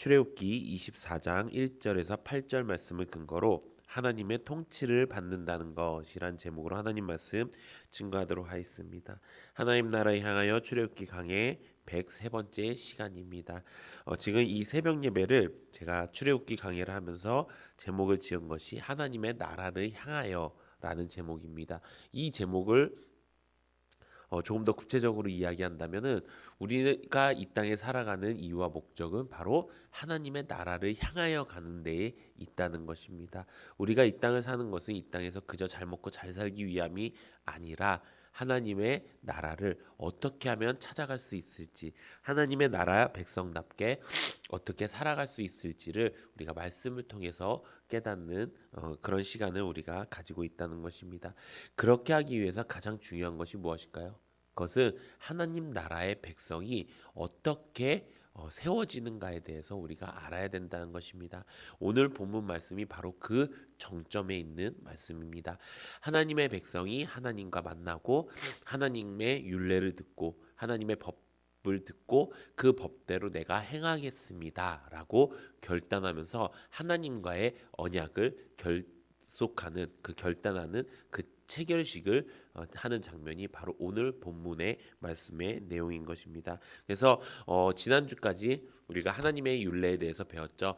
출애굽기 24장 1절에서 8절 말씀을 근거로 하나님의 통치를 받는다는 것이란 제목으로 하나님 말씀 증거하도록 하겠습니다. 하나님 나라를 향하여 출애굽기 강해 103번째 시간입니다. 지금 이 새벽 예배를 제가 출애굽기 강해를 하면서 제목을 지은 것이 하나님의 나라를 향하여라는 제목입니다. 이 제목을 조금 더 구체적으로 이야기한다면은 우리가 이 땅에 살아가는 이유와 목적은 바로 하나님의 나라를 향하여 가는 데에 있다는 것입니다. 우리가 이 땅을 사는 것은 이 땅에서 그저 잘 먹고 잘 살기 위함이 아니라 하나님의 나라를 어떻게 하면 찾아갈 수 있을지, 하나님의 나라 백성답게 어떻게 살아갈 수 있을지를 우리가 말씀을 통해서 깨닫는 그런 시간을 우리가 가지고 있다는 것입니다. 그렇게 하기 위해서 가장 중요한 것이 무엇일까요? 그것은 하나님 나라의 백성이 어떻게 세워지는가에 대해서 우리가 알아야 된다는 것입니다. 오늘 본문 말씀이 바로 그 정점에 있는 말씀입니다. 하나님의 백성이 하나님과 만나고 하나님의 율례를 듣고 하나님의 법을 듣고 그 법대로 내가 행하겠습니다라고 결단하면서 하나님과의 언약을 결속하는 그 결단하는 그 체결식을 하는 장면이 바로 오늘 본문의 말씀의 내용인 것입니다. 그래서 지난주까지 우리가 하나님의 율례에 대해서 배웠죠.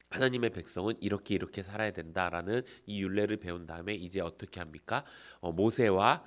하나님의 백성은 이렇게 살아야 된다라는 이 율례를 배운 다음에 이제 어떻게 합니까? 모세와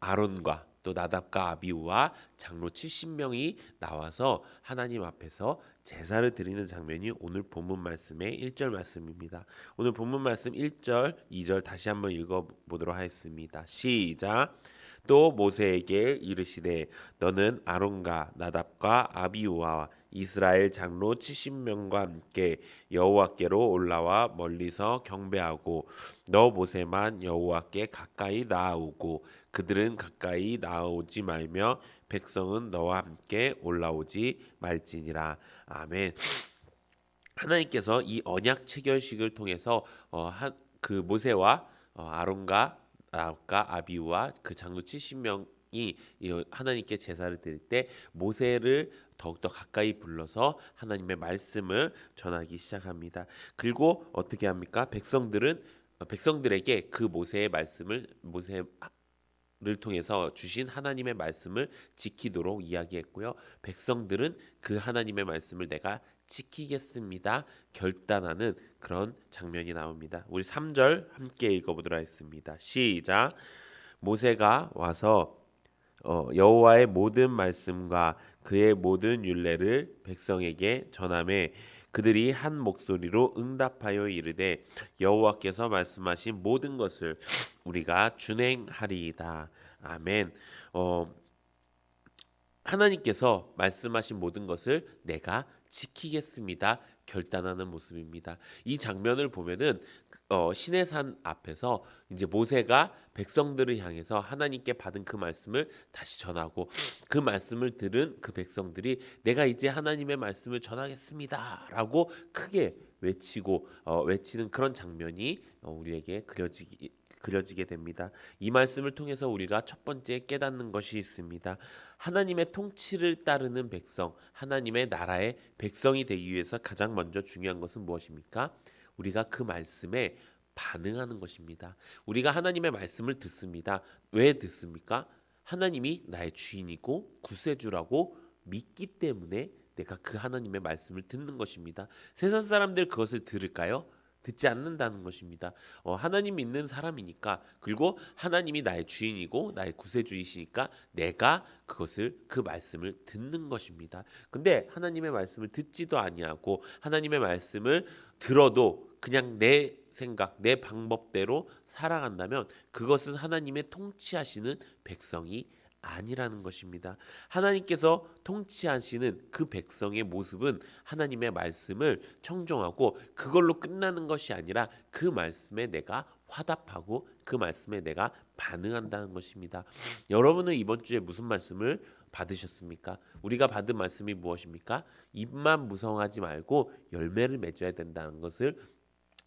아론과 또 나답과 아비우와 장로 70명이 나와서 하나님 앞에서 제사를 드리는 장면이 오늘 본문 말씀의 1절 말씀입니다. 오늘 본문 말씀 1절, 2절 다시 한번 읽어보도록 하겠습니다. 시작. 또 모세에게 이르시되 너는 아론과 나답과 아비우와 이스라엘 장로 70명과 함께 여호와께로 올라와 멀리서 경배하고 너 모세만 여호와께 가까이 나아오고 그들은 가까이 나아오지 말며 백성은 너와 함께 올라오지 말지니라. 아멘. 하나님께서 이 언약 체결식을 통해서 그 모세와 아론과 나답과 아비우와 그 장로 70명이 하나님께 제사를 드릴 때 모세를 더욱더 가까이 불러서 하나님의 말씀을 전하기 시작합니다. 그리고 어떻게 합니까? 백성들에게 그 모세의 말씀을 를 통해서 주신 하나님의 말씀을 지키도록 이야기했고요. 백성들은 그 하나님의 말씀을 내가 지키겠습니다. 결단하는 그런 장면이 나옵니다. 우리 3절 함께 읽어보도록 하겠습니다. 시작. 모세가 와서 여호와의 모든 말씀과 그의 모든 율례를 백성에게 전하매 그들이 한 목소리로 응답하여 이르되 여호와께서 말씀하신 모든 것을 우리가 준행하리이다. 아멘. 하나님께서 말씀하신 모든 것을 내가 지키겠습니다. 결단하는 모습입니다. 이 장면을 보면은 시내 산 앞에서 이제 모세가 백성들을 향해서 하나님께 받은 그 말씀을 다시 전하고 그 말씀을 들은 그 백성들이 내가 이제 하나님의 말씀을 전하겠습니다라고 크게 외치는 그런 장면이 우리에게 그려지게 됩니다. 이 말씀을 통해서 우리가 첫 번째 깨닫는 것이 있습니다. 하나님의 통치를 따르는 백성, 하나님의 나라의 백성이 되기 위해서 가장 먼저 중요한 것은 무엇입니까? 우리가 그 말씀에 반응하는 것입니다. 우리가 하나님의 말씀을 듣습니다. 왜 듣습니까? 하나님이 나의 주인이고 구세주라고 믿기 때문에 내가 그 하나님의 말씀을 듣는 것입니다. 세상 사람들 그것을 들을까요? 듣지 않는다는 것입니다. 하나님 믿는 사람이니까 그리고 하나님이 나의 주인이고 나의 구세주이시니까 내가 그 말씀을 듣는 것입니다. 근데 하나님의 말씀을 듣지도 아니하고 하나님의 말씀을 들어도 그냥 내 생각, 내 방법대로 살아간다면 그것은 하나님의 통치하시는 백성이 아니라는 것입니다. 하나님께서 통치하시는 그 백성의 모습은 하나님의 말씀을 청종하고 그걸로 끝나는 것이 아니라 그 말씀에 내가 화답하고 그 말씀에 내가 반응한다는 것입니다. 여러분은 이번 주에 무슨 말씀을 받으셨습니까? 우리가 받은 말씀이 무엇입니까? 입만 무성하지 말고 열매를 맺어야 된다는 것을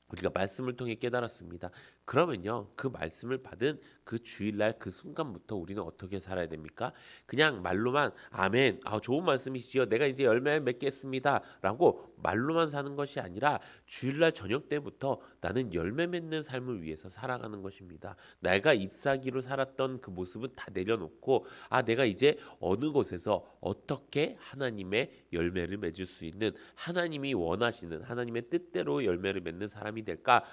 우리가 말씀을 통해 깨달았습니다. 그러면요, 그 말씀을 받은 그 주일날 그 순간부터 우리는 어떻게 살아야 됩니까? 그냥 말로만 아멘, 좋은 말씀이시죠. 내가 이제 열매 맺겠습니다라고 말로만 사는 것이 아니라 주일날 저녁 때부터 나는 열매 맺는 삶을 위해서 살아가는 것입니다. 내가 잎사귀로 살았던 그 모습은 다 내려놓고 내가 이제 어느 곳에서 어떻게 하나님의 열매를 맺을 수 있는 하나님이 원하시는 하나님의 뜻대로 열매를 맺는 사람이 될까?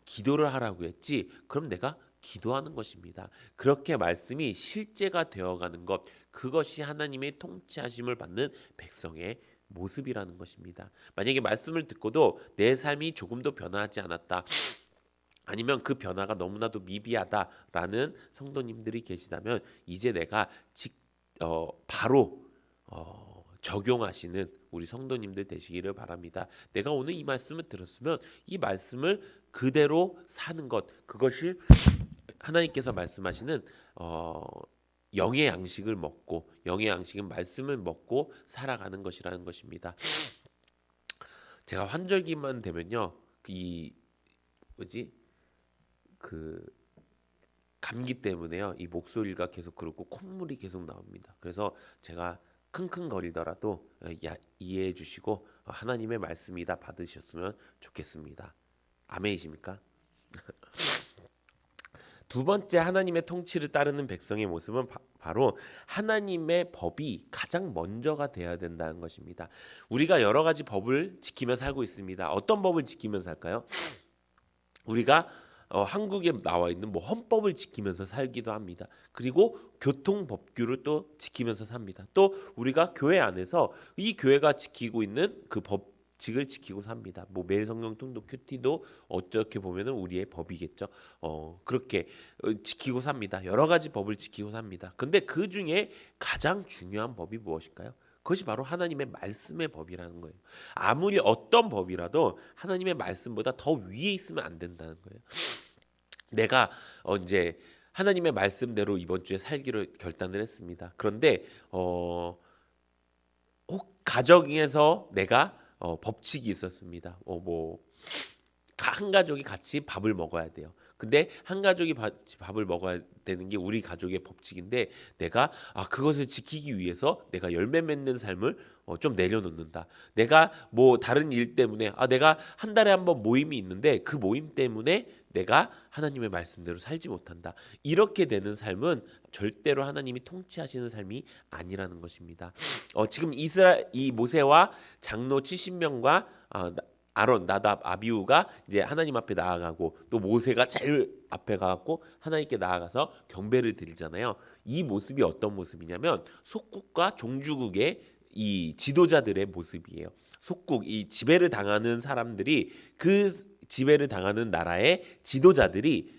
기도를 하라고 했지. 그럼 내가 기도하는 것입니다. 그렇게 말씀이 실제가 되어가는 것, 그것이 하나님의 통치하심을 받는 백성의 모습이라는 것입니다. 만약에 말씀을 듣고도 내 삶이 조금도 변화하지 않았다, 아니면 그 변화가 너무나도 미비하다라는 성도님들이 계시다면 이제 내가 바로 적용하시는 우리 성도님들 되시기를 바랍니다. 내가 오늘 이 말씀을 들었으면 이 말씀을 그대로 사는 것, 그것이 하나님께서 말씀하시는 영의 양식을 먹고, 영의 양식은 말씀을 먹고 살아가는 것이라는 것입니다. 제가 환절기만 되면요, 이 뭐지 그 감기 때문에요, 이 목소리가 계속 그렇고 콧물이 계속 나옵니다. 그래서 제가 킁킁거리더라도 이해해 주시고 하나님의 말씀이다 받으셨으면 좋겠습니다. 아멘이십니까? 두 번째, 하나님의 통치를 따르는 백성의 모습은 바로 하나님의 법이 가장 먼저가 되어야 된다는 것입니다. 우리가 여러 가지 법을 지키며 살고 있습니다. 어떤 법을 지키며 살까요? 우리가 한국에 나와 있는 헌법을 지키면서 살기도 합니다. 그리고 교통법규를 또 지키면서 삽니다. 또 우리가 교회 안에서 이 교회가 지키고 있는 그 법칙을 지키고 삽니다. 매일 성경 통독 큐티도 어떻게 보면은 우리의 법이겠죠. 그렇게 지키고 삽니다. 여러 가지 법을 지키고 삽니다. 근데 그 중에 가장 중요한 법이 무엇일까요? 그것이 바로 하나님의 말씀의 법이라는 거예요. 아무리 어떤 법이라도 하나님의 말씀보다 더 위에 있으면 안 된다는 거예요. 내가 이제 하나님의 말씀대로 이번 주에 살기로 결단을 했습니다. 그런데 가정에서 내가 법칙이 있었습니다. 한 가족이 같이 밥을 먹어야 돼요. 근데 한 가족이 같이 밥을 먹어야 되는 게 우리 가족의 법칙인데, 내가 그것을 지키기 위해서 내가 열매 맺는 삶을 좀 내려놓는다. 내가 다른 일 때문에 내가 한 달에 한 번 모임이 있는데 그 모임 때문에 내가 하나님의 말씀대로 살지 못한다. 이렇게 되는 삶은 절대로 하나님이 통치하시는 삶이 아니라는 것입니다. 지금 이 모세와 장로 70명과 아론, 나답, 아비후가 이제 하나님 앞에 나아가고, 또 모세가 제일 앞에 가고 하나님께 나아가서 경배를 드리잖아요. 이 모습이 어떤 모습이냐면 속국과 종주국의 이 지도자들의 모습이에요. 속국, 이 지배를 당하는 사람들이, 그 지배를 당하는 나라의 지도자들이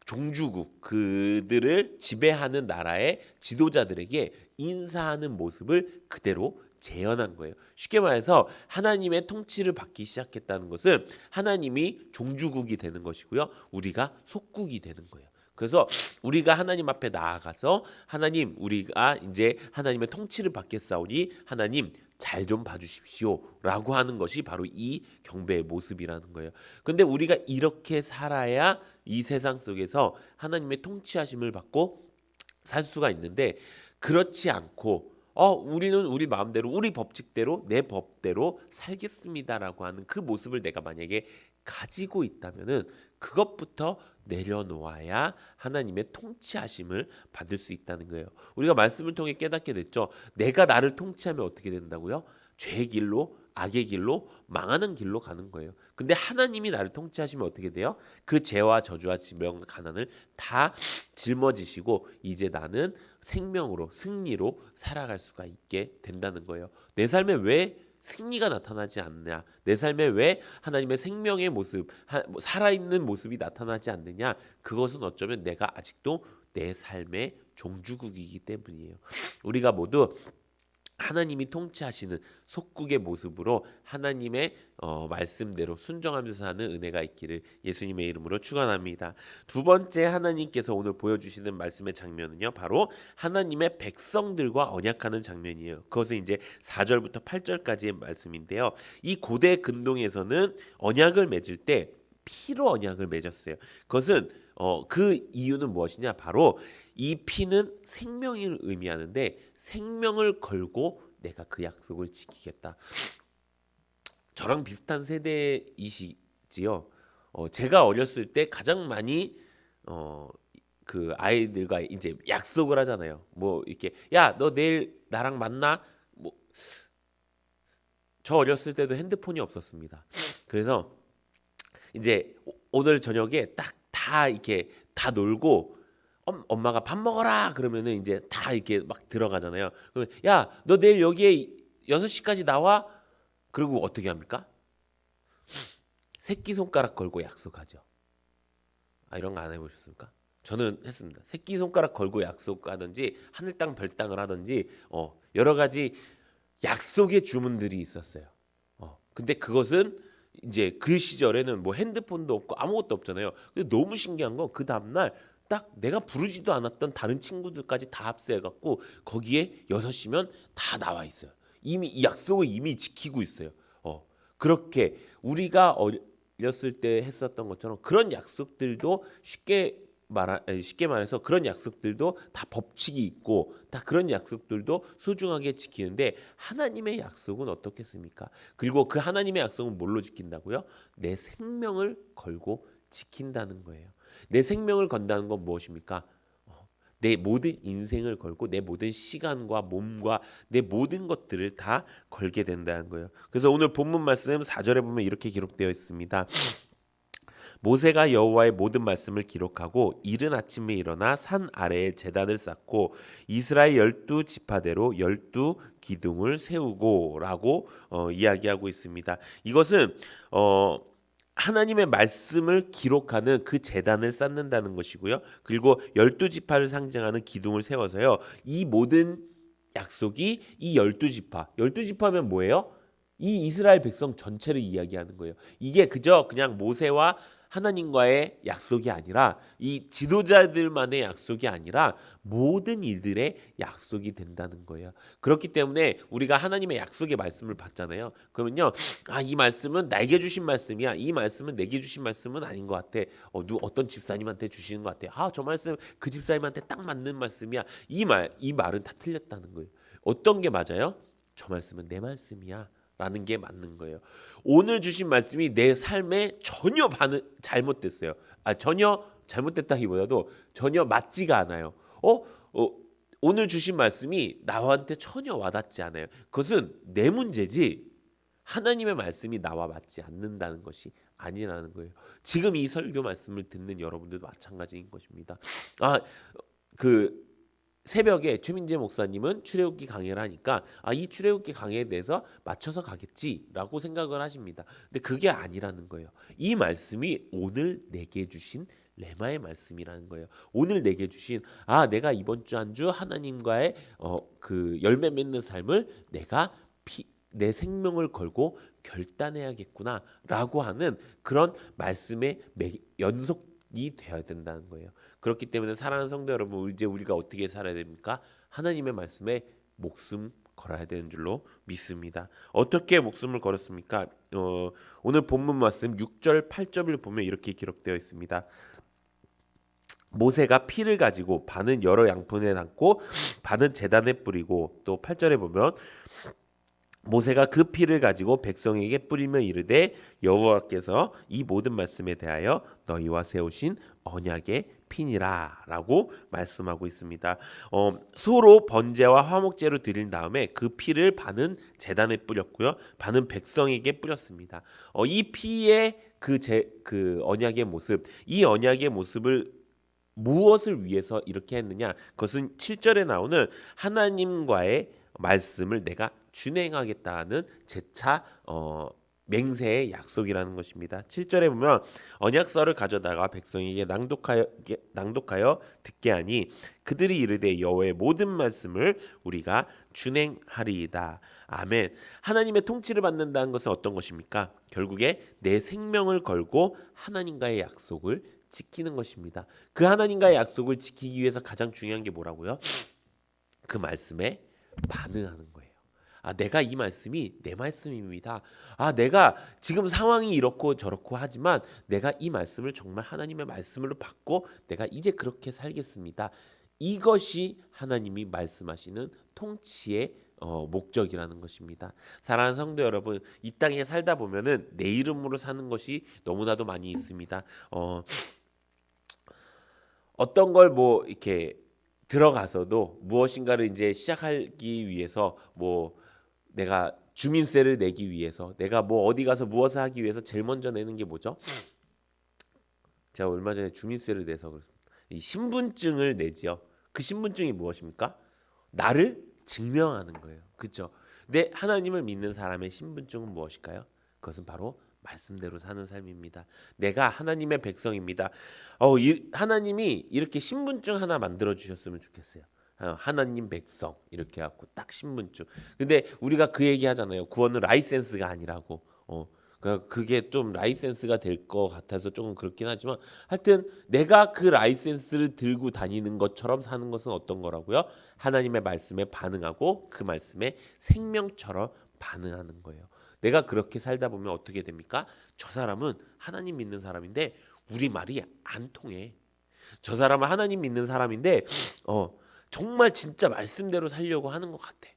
종주국, 그들을 지배하는 나라의 지도자들에게 인사하는 모습을 그대로 재현한 거예요. 쉽게 말해서 하나님의 통치를 받기 시작했다는 것은 하나님이 종주국이 되는 것이고요, 우리가 속국이 되는 거예요. 그래서 우리가 하나님 앞에 나아가서 하나님, 우리가 이제 하나님의 통치를 받겠사오니 하나님 잘 좀 봐주십시오 라고 하는 것이 바로 이 경배의 모습이라는 거예요. 근데 우리가 이렇게 살아야 이 세상 속에서 하나님의 통치하심을 받고 살 수가 있는데, 그렇지 않고 우리는 우리 마음대로, 우리 법칙대로, 내 법대로 살겠습니다라고 하는 그 모습을 내가 만약에 가지고 있다면은 그것부터 내려놓아야 하나님의 통치하심을 받을 수 있다는 거예요. 우리가 말씀을 통해 깨닫게 됐죠. 내가 나를 통치하면 어떻게 된다고요? 죄의 길로, 악의 길로, 망하는 길로 가는 거예요. 근데 하나님이 나를 통치하시면 어떻게 돼요? 그 죄와 저주와 질병, 가난을 다 짊어지시고 이제 나는 생명으로, 승리로 살아갈 수가 있게 된다는 거예요. 내 삶에 왜 승리가 나타나지 않느냐, 내 삶에 왜 하나님의 생명의 모습, 살아있는 모습이 나타나지 않느냐, 그것은 어쩌면 내가 아직도 내 삶의 종주국이기 때문이에요. 우리가 모두 하나님이 통치하시는 속국의 모습으로 하나님의 말씀대로 순종하면서 사는 은혜가 있기를 예수님의 이름으로 축원합니다. 두 번째, 하나님께서 오늘 보여주시는 말씀의 장면은요, 바로 하나님의 백성들과 언약하는 장면이에요. 그것은 이제 4절부터 8절까지의 말씀인데요. 이 고대 근동에서는 언약을 맺을 때 피로 언약을 맺었어요. 그것은 그 이유는 무엇이냐? 바로 이 피는 생명을 의미하는데 생명을 걸고 내가 그 약속을 지키겠다. 저랑 비슷한 세대이시지요. 제가 어렸을 때 가장 많이 그 아이들과 이제 약속을 하잖아요. 뭐 이렇게 야, 너 내일 나랑 만나? 뭐 저 어렸을 때도 핸드폰이 없었습니다. 그래서 이제 오늘 저녁에 딱 다 이렇게 다 놀고 엄마가 밥 먹어라 그러면은 이제 다 이렇게 막 들어가잖아요. 그러면 야, 너 내일 여기에 6시까지 나와? 그리고 어떻게 합니까? 새끼손가락 걸고 약속하죠. 이런 거 안 해보셨습니까? 저는 했습니다. 새끼손가락 걸고 약속하든지 하늘 땅 별 땅을 하든지 여러 가지 약속의 주문들이 있었어요. 근데 그것은 이제 그 시절에는 뭐 핸드폰도 없고 아무것도 없잖아요. 근데 너무 신기한 건 그 다음날 딱 내가 부르지도 않았던 다른 친구들까지 다 합세해갖고 거기에 6시면 다 나와 있어요. 이미 이 약속을 이미 지키고 있어요. 그렇게 우리가 어렸을 때 했었던 것처럼 그런 약속들도 쉽게 말해서 그런 약속들도 다 법칙이 있고 다 그런 약속들도 소중하게 지키는데 하나님의 약속은 어떻겠습니까? 그리고 그 하나님의 약속은 뭘로 지킨다고요? 내 생명을 걸고 지킨다는 거예요. 내 생명을 건다는 건 무엇입니까? 내 모든 인생을 걸고 내 모든 시간과 몸과 내 모든 것들을 다 걸게 된다는 거예요. 그래서 오늘 본문 말씀 4절에 보면 이렇게 기록되어 있습니다. 모세가 여호와의 모든 말씀을 기록하고 이른 아침에 일어나 산 아래에 제단을 쌓고 이스라엘 12지파대로 12기둥을 세우고라고 이야기하고 있습니다. 이것은 하나님의 말씀을 기록하는 그 제단을 쌓는다는 것이고요. 그리고 12지파를 상징하는 기둥을 세워서요. 이 모든 약속이 이 12지파면 뭐예요? 이 이스라엘 백성 전체를 이야기하는 거예요. 이게 그냥 모세와 하나님과의 약속이 아니라 이 지도자들만의 약속이 아니라 모든 이들의 약속이 된다는 거예요. 그렇기 때문에 우리가 하나님의 약속의 말씀을 받잖아요. 그러면요, 이 말씀은 나에게 주신 말씀이야. 이 말씀은 내게 주신 말씀은 아닌 것 같아. 어떤 집사님한테 주시는 것 같아. 저 말씀 그 집사님한테 딱 맞는 말씀이야. 이 말은 다 틀렸다는 거예요. 어떤 게 맞아요? 저 말씀은 내 말씀이야. 라는 게 맞는 거예요. 오늘 주신 말씀이 내 삶에 전혀 잘못됐어요. 전혀 잘못됐다기보다도 전혀 맞지가 않아요. 오늘 주신 말씀이 나한테 전혀 와닿지 않아요. 그것은 내 문제지 하나님의 말씀이 나와 맞지 않는다는 것이 아니라는 거예요. 지금 이 설교 말씀을 듣는 여러분들도 마찬가지인 것입니다. 그 새벽에 최민재 목사님은 출애굽기 강해를 하니까 이 출애굽기 강해에 대해서 맞춰서 가겠지라고 생각을 하십니다. 근데 그게 아니라는 거예요. 이 말씀이 오늘 내게 주신 레마의 말씀이라는 거예요. 오늘 내게 주신 내가 이번 주 한 주 하나님과의 그 열매 맺는 삶을 내가 내 생명을 걸고 결단해야겠구나라고 하는 그런 말씀의 연속이 되어야 된다는 거예요. 그렇기 때문에 사랑하는 성도 여러분, 이제 우리가 어떻게 살아야 됩니까? 하나님의 말씀에 목숨 걸어야 되는 줄로 믿습니다. 어떻게 목숨을 걸었습니까? 오늘 본문 말씀 6절 8절을 보면 이렇게 기록되어 있습니다. 모세가 피를 가지고 반은 여러 양푼에 담고 반은 제단에 뿌리고, 또 8절에 보면 모세가 그 피를 가지고 백성에게 뿌리며 이르되 여호와께서 이 모든 말씀에 대하여 너희와 세우신 언약의 피니라 라고 말씀하고 있습니다. 소로 번제와 화목제로 드린 다음에 그 피를 반은 제단에 뿌렸고요, 반은 백성에게 뿌렸습니다. 이 피의 그 언약의 모습, 이 언약의 모습을 무엇을 위해서 이렇게 했느냐? 그것은 7절에 나오는 하나님과의 말씀을 내가 준행하겠다는 재차 맹세의 약속이라는 것입니다. 7절에 보면 언약서를 가져다가 백성에게 낭독하여 듣게 하니 그들이 이르되 여호와의 모든 말씀을 우리가 준행하리이다. 아멘. 하나님의 통치를 받는다는 것은 어떤 것입니까? 결국에 내 생명을 걸고 하나님과의 약속을 지키는 것입니다. 그 하나님과의 약속을 지키기 위해서 가장 중요한 게 뭐라고요? 그 말씀에 반응하는 거예요. 아, 내가 이 말씀이 내 말씀입니다. 아, 내가 지금 상황이 이렇고 저렇고 하지만 내가 이 말씀을 정말 하나님의 말씀으로 받고 내가 이제 그렇게 살겠습니다. 이것이 하나님이 말씀하시는 통치의 목적이라는 것입니다. 사랑하는 성도 여러분, 이 땅에 살다 보면은 내 이름으로 사는 것이 너무나도 많이 있습니다. 어떤 걸 뭐 이렇게 들어가서도 무엇인가를 이제 시작하기 위해서 뭐 내가 주민세를 내기 위해서 내가 뭐 어디 가서 무엇을 하기 위해서 제일 먼저 내는 게 뭐죠? 제가 얼마 전에 주민세를 내서 그렇습니다. 이 신분증을 내지요. 그 신분증이 무엇입니까? 나를 증명하는 거예요. 그렇죠? 근데 하나님을 믿는 사람의 신분증은 무엇일까요? 그것은 바로 말씀대로 사는 삶입니다. 내가 하나님의 백성입니다. 하나님이 이렇게 신분증 하나 만들어 주셨으면 좋겠어요. 하나님 백성 이렇게 해갖고 딱 신분증. 근데 우리가 그 얘기 하잖아요. 구원은 라이센스가 아니라고. 그러니까 그게 좀 라이센스가 될 것 같아서 조금 그렇긴 하지만 하여튼 내가 그 라이센스를 들고 다니는 것처럼 사는 것은 어떤 거라고요? 하나님의 말씀에 반응하고 그 말씀에 생명처럼 반응하는 거예요. 내가 그렇게 살다 보면 어떻게 됩니까? 저 사람은 하나님 믿는 사람인데 우리 말이 안 통해. 저 사람은 하나님 믿는 사람인데 정말 진짜 말씀대로 살려고 하는 것 같아.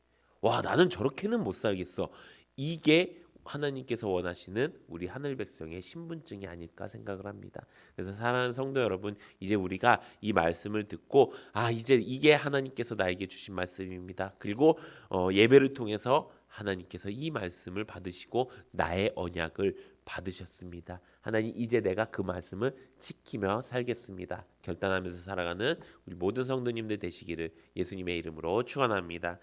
와, 나는 저렇게는 못 살겠어. 이게 하나님께서 원하시는 우리 하늘 백성의 신분증이 아닐까 생각을 합니다. 그래서 사랑하는 성도 여러분, 이제 우리가 이 말씀을 듣고 이제 이게 하나님께서 나에게 주신 말씀입니다. 그리고 예배를 통해서 하나님께서 이 말씀을 받으시고 나의 언약을 받으셨습니다. 하나님, 이제 내가 그 말씀을 지키며 살겠습니다. 결단하면서 살아가는 우리 모든 성도님들 되시기를 예수님의 이름으로 축원합니다.